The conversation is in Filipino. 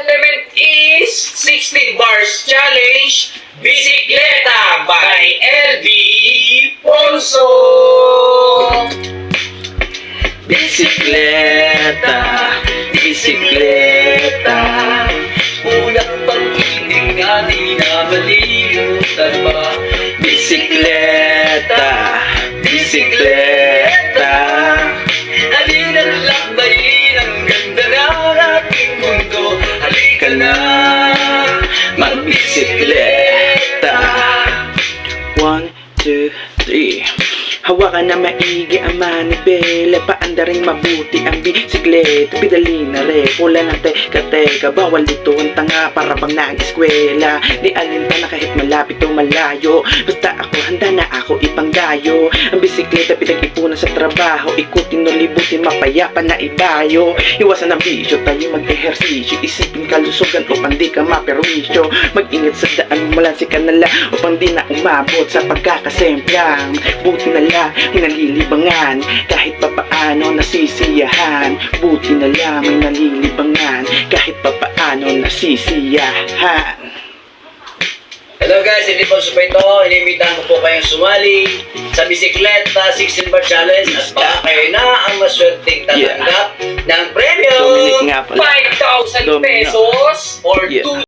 Element is 60 bars challenge Bisikleta by LV Ponso. Bisikleta, bisikleta, unang pag-ibig na di na malimutan pa. Bisikleta, bisikleta, halina lakbayin ang ganda ng ating mundo. Halika na, magbisikleta. 1, 2, 3. Hawakan na maigi ang manibela, paanda rin mabuti ang bisikleta. Pidali na re, pula na teka, bawal dito ang tanga para bang nag-eskwela. Di alinta na kahit malapit o malayo, basta ako handa na ako ipanggayo. Ang bisikleta pinag-ipunan sa trabaho, ikutin o libutin mapayapa na ibayo. Iwasan ang bisyo, tayo mag-ehersisyo, isipin kalusugan upang di ka maperwisyo. Mag-ingat sa daan, malansi ka nala upang di na umabot sa pagkakasemplang. Buti na lang may nalilibangan, kahit papaano nasisiyahan. Buti na lang may nalilibangan, kahit papaano nasisiyahan. Hello guys, hindi po sa ito. Inimitahan ko po kayong sumali sa Bisikleta 16 Bar Challenge at baka kayo na ang maswerteng tatanggap ng premyo. Dominic nga pala. 5,000 pesos or Yeah. 2